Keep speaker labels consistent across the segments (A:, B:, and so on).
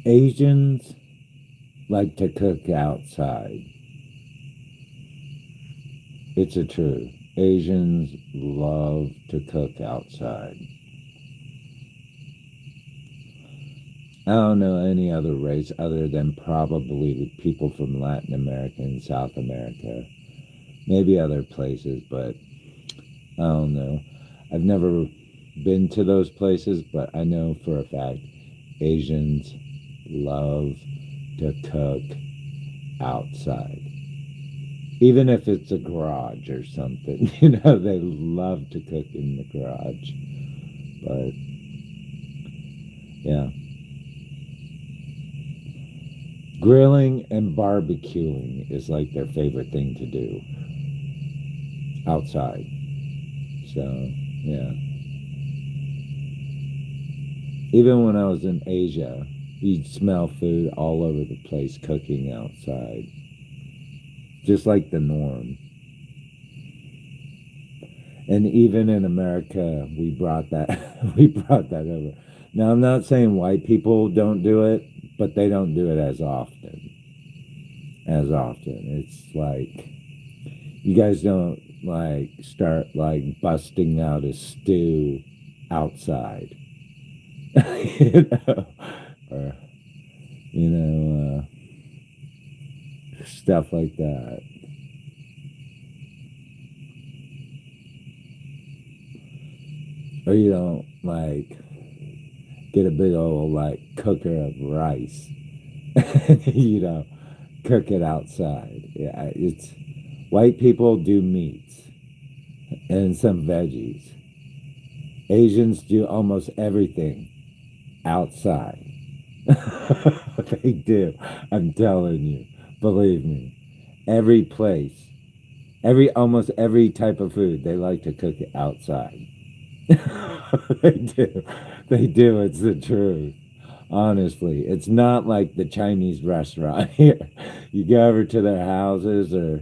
A: Asians like to cook outside. It's a truth. Asians love to cook outside. I don't know any other race other than probably the people from Latin America and South America. Maybe other places, but I don't know. I've never been to those places, but I know for a fact Asians love to cook outside. Even if it's a garage or something, they love to cook in the garage. But yeah, grilling and barbecuing is like their favorite thing to do outside. So yeah, even when I was in Asia, you'd smell food all over the place cooking outside, just like the norm. And even in America, we brought that we brought that over. Now, I'm not saying white people don't do it, but they don't do it as often. As often, it's like you guys don't like start like busting out a stew outside, or stuff like that. Or you don't like get a big old like cooker of rice, cook it outside. Yeah, it's white people do meats and some veggies. Asians do almost everything outside. They do. I'm telling you. Believe me. Every place, almost every type of food, they like to cook it outside. They do. They do. It's the truth. Honestly, it's not like the Chinese restaurant here. You go over to their houses or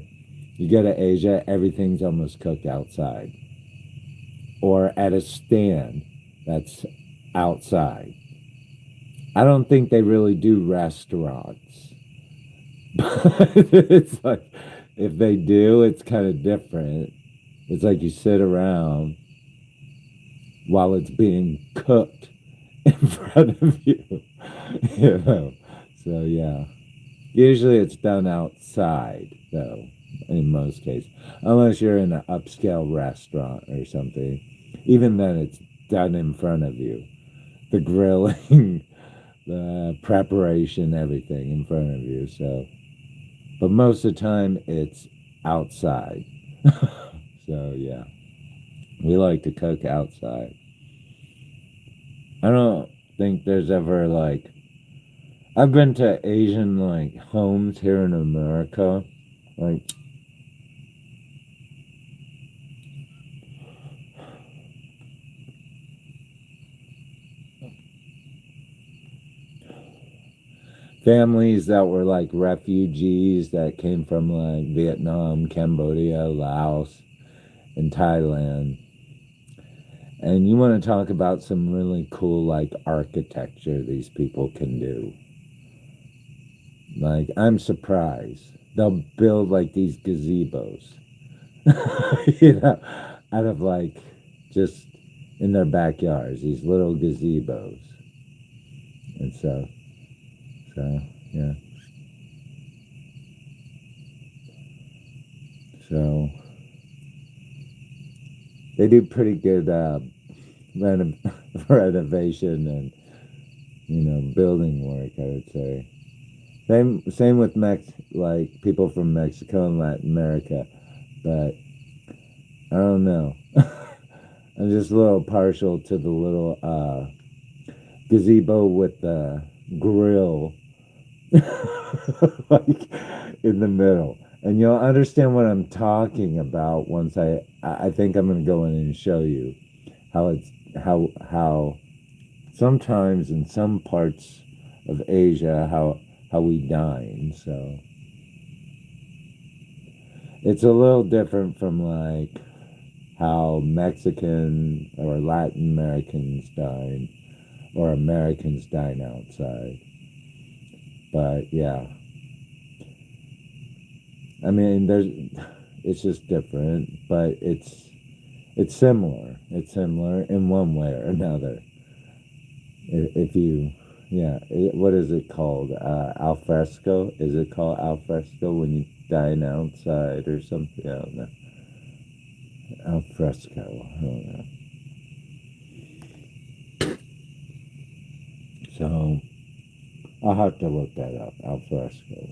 A: you go to Asia, everything's almost cooked outside or at a stand that's outside. I don't think they really do restaurants. But it's like if they do, it's kind of different. It's like you sit around while it's being cooked in front of you. you know. So yeah. Usually it's done outside though, in most cases. Unless you're in an upscale restaurant or something. Even then it's done in front of you. The grilling, the preparation, everything in front of you. So but most of the time it's outside. So yeah. We like to cook outside. I don't think there's ever like I've been to Asian like homes here in America. Like families that were like refugees that came from like Vietnam, Cambodia, Laos, and Thailand. And you want to talk about some really cool like architecture these people can do. Like I'm surprised. They'll build like these gazebos. Out of like just in their backyards, these little gazebos. And so yeah. So they do pretty good reno- renovation and building work, I would say. Same with like people from Mexico and Latin America, but I don't know. I'm just a little partial to the little gazebo with the grill like in the middle. And you'll understand what I'm talking about once I think I'm gonna go in and show you how it's how sometimes in some parts of Asia how we dine. So it's a little different from like how Mexican or Latin Americans dine or Americans dine outside. But yeah, I mean, it's just different, but it's similar. It's similar in one way or another. If you, yeah, what is it called? Al fresco? Is it called al fresco when you dine outside or something? I don't know. Al fresco. I don't know. So I'll have to look that up. Al fresco.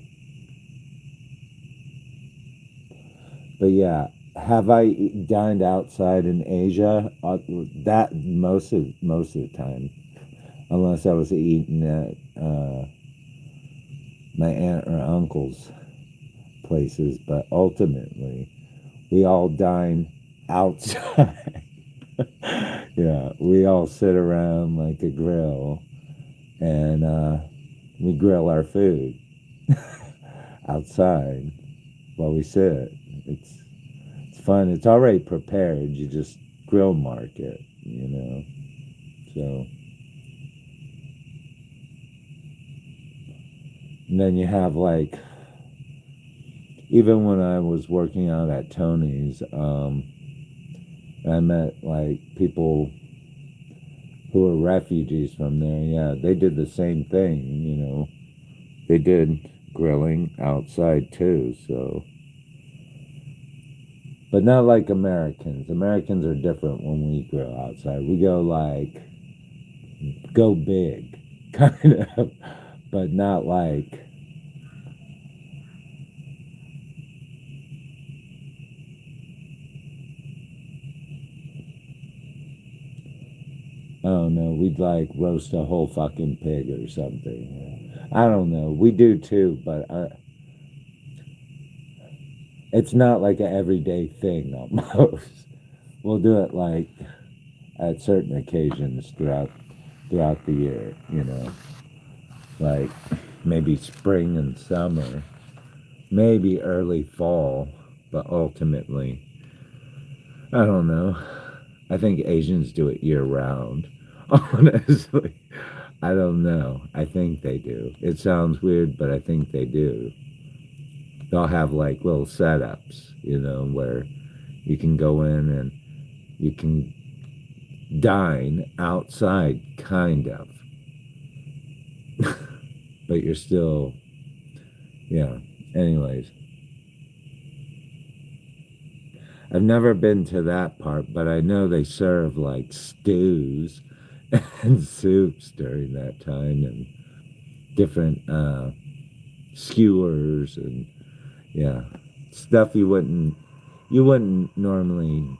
A: But yeah, have I dined outside in Asia? That most of the time, unless I was eating at my aunt or uncle's places. But ultimately, we all dine outside. Yeah, we all sit around like a grill and we grill our food outside while we sit. It's fun. It's already prepared. You just grill mark it, you know. So and then you have like even when I was working out at Tony's, I met like people who were refugees from there. Yeah, they did the same thing, you know. They did grilling outside too, so but not like Americans. Americans are different when we grill outside. We go like go big, kind of, but not like I don't know. We'd like roast a whole fucking pig or something. I don't know. We do too, but it's not like an everyday thing almost. We'll do it like at certain occasions throughout the year, you know, like maybe spring and summer, maybe early fall, but ultimately, I don't know. I think Asians do it year round. Honestly, I don't know. I think they do. It sounds weird, but I think they do. They'll have like little setups, you know, where you can go in and you can dine outside, kind of, but you're still, yeah. Anyways, I've never been to that part, but I know they serve like stews and soups during that time and different skewers and yeah, stuff you wouldn't normally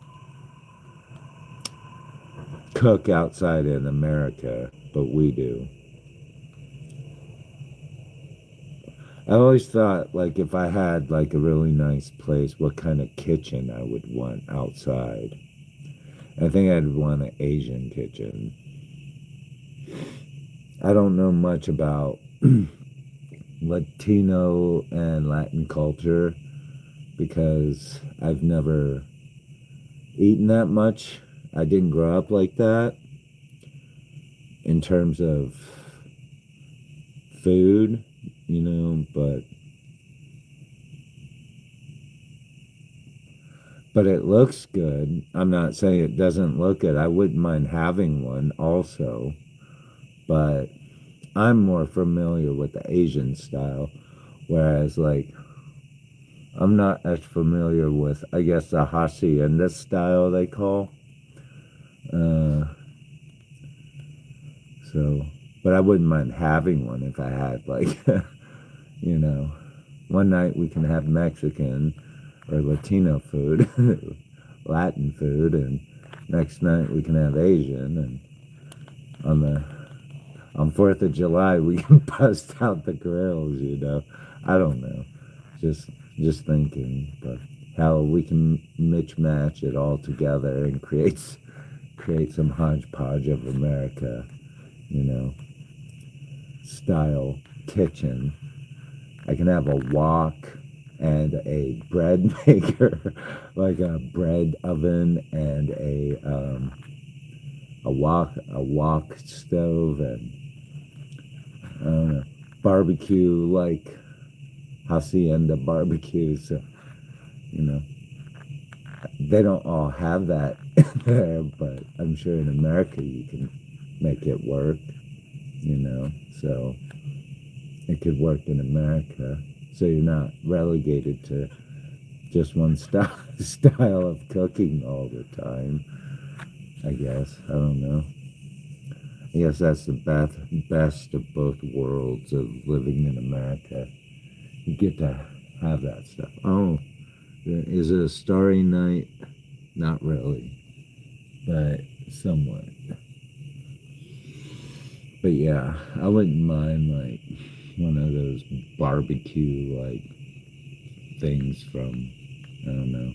A: cook outside in America, but we do. I always thought like if I had like a really nice place, what kind of kitchen I would want outside. I think I'd want an Asian kitchen. I don't know much about Latino and Latin culture because I've never eaten that much. I didn't grow up like that in terms of food, you know, but it looks good. I'm not saying it doesn't look good. I wouldn't mind having one also, but I'm more familiar with the Asian style, whereas like I'm not as familiar with, I guess, the hacienda style they call. Uh, so, but I wouldn't mind having one if I had like You know, one night we can have Mexican or Latino food, Latin food, and next night we can have Asian. And on the on 4th of July we can bust out the grills. I don't know, just just thinking, but how we can match it all together and create some hodgepodge of America, you know, style kitchen. I can have a wok and a bread maker, like a bread oven and a wok stove, and I don't know, barbecue, like hacienda barbecue. So you know they don't all have that there, but I'm sure in America you can make it work. So it could work in America. So you're not relegated to just one style of cooking all the time. I guess. I don't know. I guess that's the best of both worlds of living in America. You get to have that stuff. Oh, is it a starry night? Not really, but somewhat. But yeah, I wouldn't mind like one of those barbecue like things from, I don't know,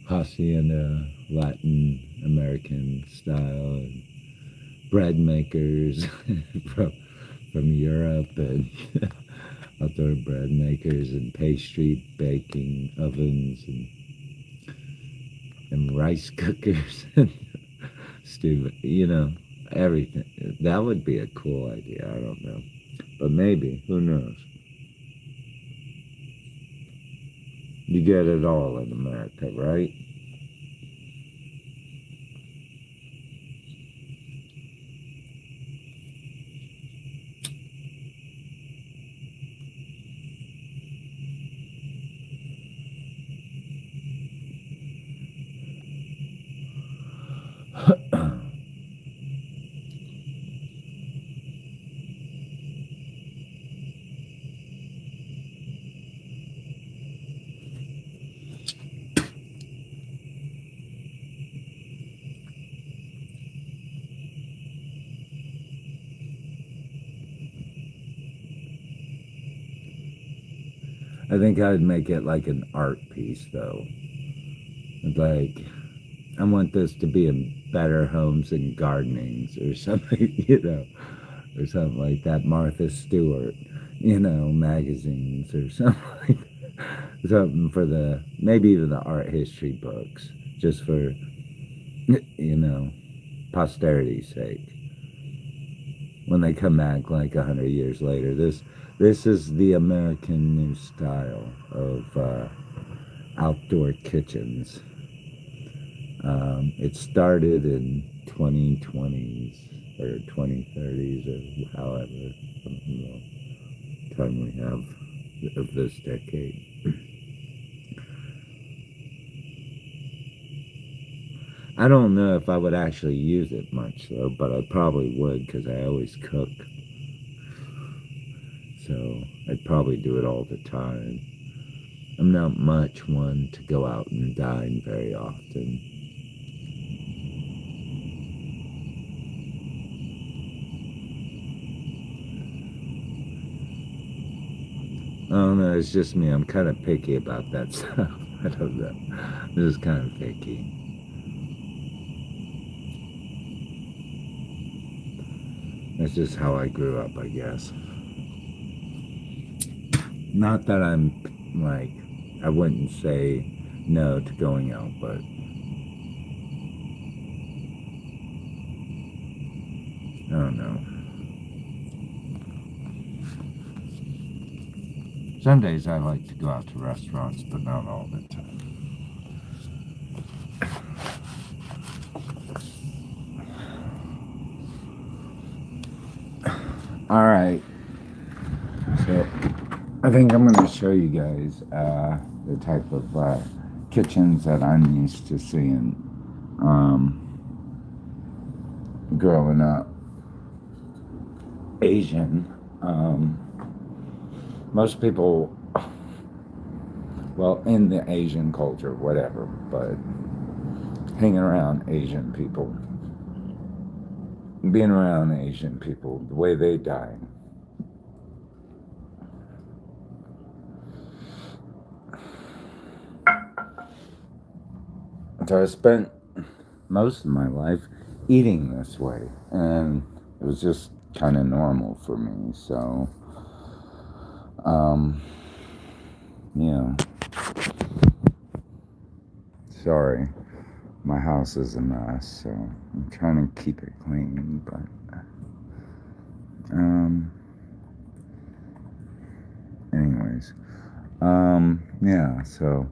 A: hacienda, Latin American style, and bread makers from Europe, and outdoor bread makers and pastry baking ovens and rice cookers and stew, everything. That would be a cool idea. I don't know. But maybe, who knows? You get it all in America, right? I think I'd make it like an art piece, though. Like, I want this to be in Better Homes and Gardenings or something, or something like that. Martha Stewart, magazines or something, something for maybe even the art history books, just for, posterity's sake. When they come back like 100 years later, this is the American new style of outdoor kitchens. It started in 2020s or 2030s or however time we have of this decade. I don't know if I would actually use it much though, but I probably would because I always cook. So I'd probably do it all the time. I'm not much one to go out and dine very often. I don't know, it's just me. I'm kind of picky about that stuff. I don't know. I'm just kind of picky. That's just how I grew up, I guess. Not that I'm like, I wouldn't say no to going out, but I don't know. Some days I like to go out to restaurants, but not all the time. All right. So I think I'm going to show you guys the type of kitchens that I'm used to seeing growing up. Asian, most people, well, in the Asian culture, whatever, but hanging around Asian people, being around Asian people, the way they die. So I spent most of my life eating this way, and it was just kind of normal for me. So, yeah. Sorry, my house is a mess, so I'm trying to keep it clean, but, anyways, yeah, so,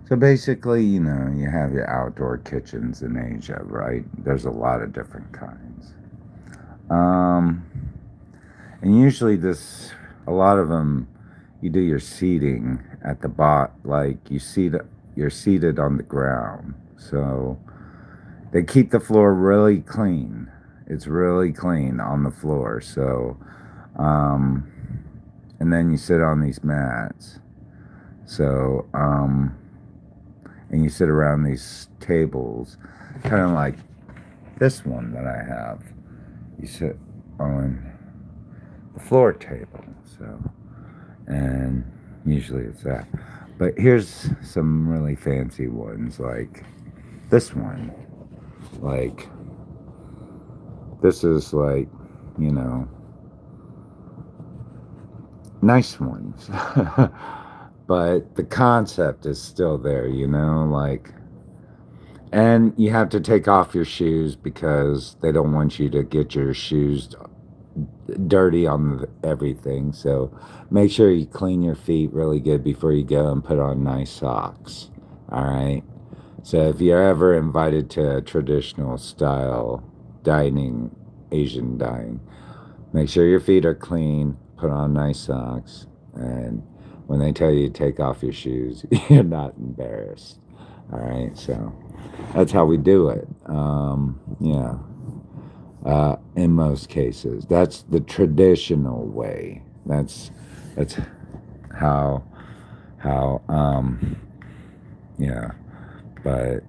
A: so basically, you know, you have your outdoor kitchens in Asia, right? There's a lot of different kinds. And usually a lot of them, you do your seating at the like you're seated on the ground. So they keep the floor really clean. It's really clean on the floor. So, and then you sit on these mats. So, and you sit around these tables, kind of like this one that I have. You sit on the floor table, so, and usually it's that. But here's some really fancy ones, like this one. Like, this is like, you know, nice ones. But the concept is still there, you know, like, and you have to take off your shoes because they don't want you to get your shoes dirty on everything. So make sure you clean your feet really good before you go and put on nice socks. All right. So if you're ever invited to a traditional style dining, Asian dining, make sure your feet are clean, put on nice socks, and when they tell you to take off your shoes, you're not embarrassed. All right, so that's how we do it. Yeah, in most cases, that's the traditional way. That's how yeah, but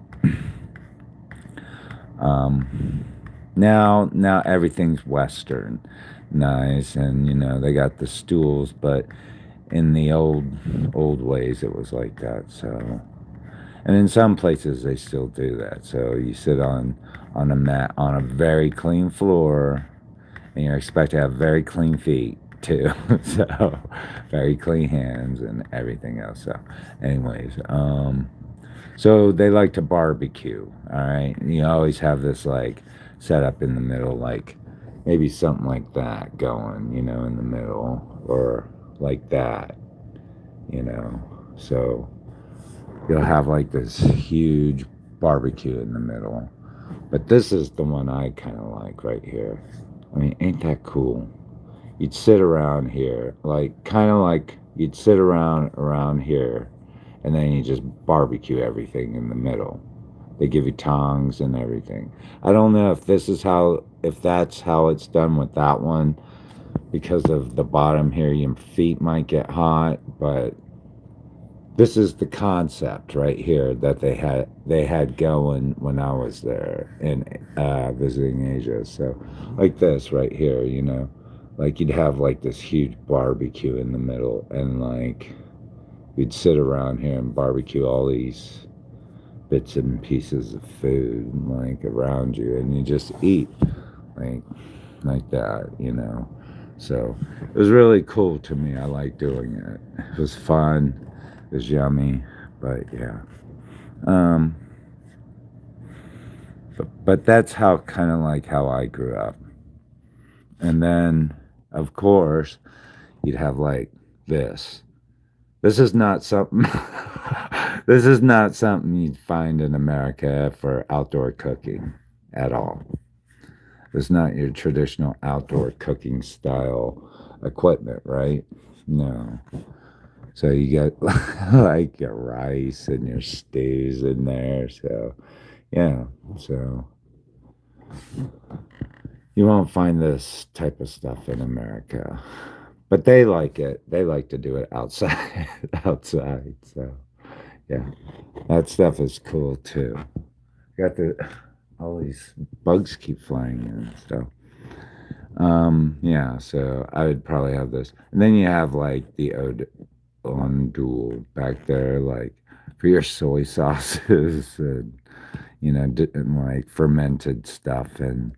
A: now everything's Western, nice, and you know they got the stools, but in the old ways it was like that. So, and in some places they still do that. So you sit on a mat on a very clean floor, and you're expected to have very clean feet too. So very clean hands and everything else. So, anyways, so they like to barbecue. All right, and you always have this like set up in the middle, like maybe something like that going, you know, in the middle, or like that, you know. So you'll have like this huge barbecue in the middle. But this is the one I kind of like right here. I mean, ain't that cool? You'd sit around here, like kind of like you'd sit around here, and then you just barbecue everything in the middle. They give you tongs and everything. I don't know if that's how it's done with that one, because of the bottom here, your feet might get hot, but this is the concept right here that they had going when I was there in visiting Asia. So like this right here, you know, like you'd have like this huge barbecue in the middle, and like you'd sit around here and barbecue all these bits and pieces of food like around you, and you just eat like that, you know. So it was really cool to me. I like doing it. It was fun. It was yummy, but yeah. Um, but that's how kind of like how I grew up. And then, of course, you'd have like this. This is not something. This is not something you'd find in America for outdoor cooking at all. It's not your traditional outdoor cooking style equipment, right? No. So you get like your rice and your stews in there. So Yeah, so you won't find this type of stuff in America. But they like it. They like to do it outside outside. So yeah. That stuff is cool too. Got the all these bugs keep flying in and stuff. Yeah, so I would probably have this. And then you have like the Ondul back there, like for your soy sauces and and like fermented stuff. And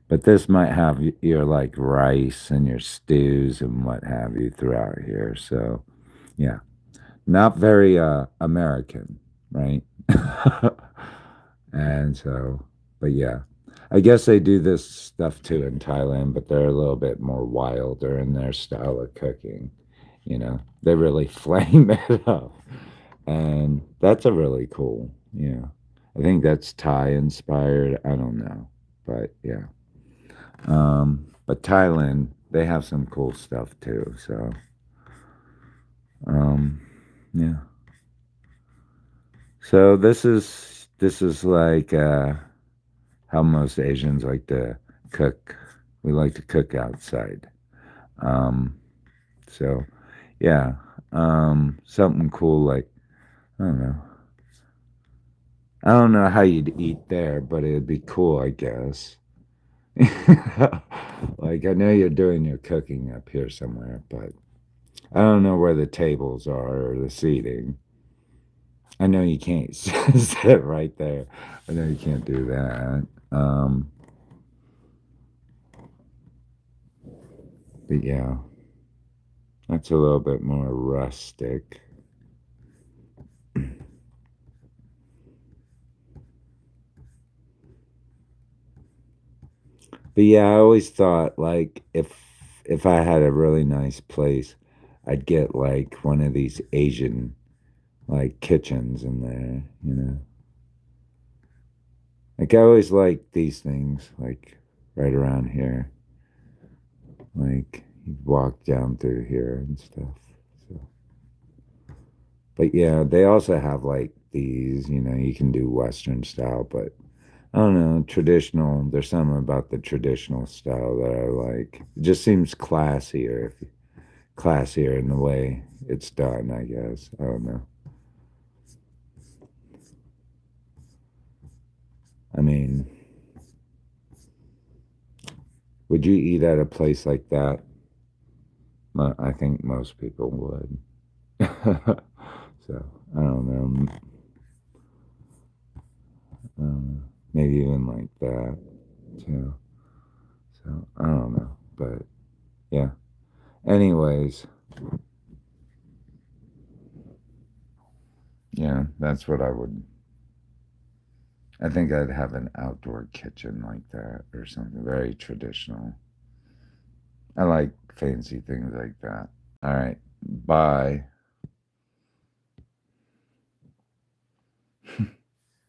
A: but this might have your like rice and your stews and what have you throughout here. So yeah, not very American, right? And so, but yeah, I guess they do this stuff too in Thailand, but they're a little bit more wilder in their style of cooking. They really flame it up. And that's a really cool, I think that's Thai inspired. I don't know. But yeah. But Thailand, they have some cool stuff too. So, um, yeah. So this is like how most Asians like to cook. We like to cook outside. Um, so yeah, something cool like I don't know. I don't know how you'd eat there, but it'd be cool, I guess. Like I know you're doing your cooking up here somewhere, but I don't know where the tables are or the seating. I know you can't sit right there. I know you can't do that. But yeah, that's a little bit more rustic. But yeah, I always thought like if I had a really nice place, I'd get like one of these Asian like kitchens in there. Like I always like these things like right around here. Like you walk down through here and stuff. So but yeah, they also have like these, you can do Western style, but I don't know, traditional. There's something about the traditional style that I like. It just seems classier in the way it's done, I guess. I don't know. I mean, would you eat at a place like that? I think most people would. So, I don't know. Maybe even like that, too. So, I don't know. But, yeah. Anyways, yeah, that's what I would. I think I'd have an outdoor kitchen like that or something very traditional. I like fancy things like that. All right. Bye.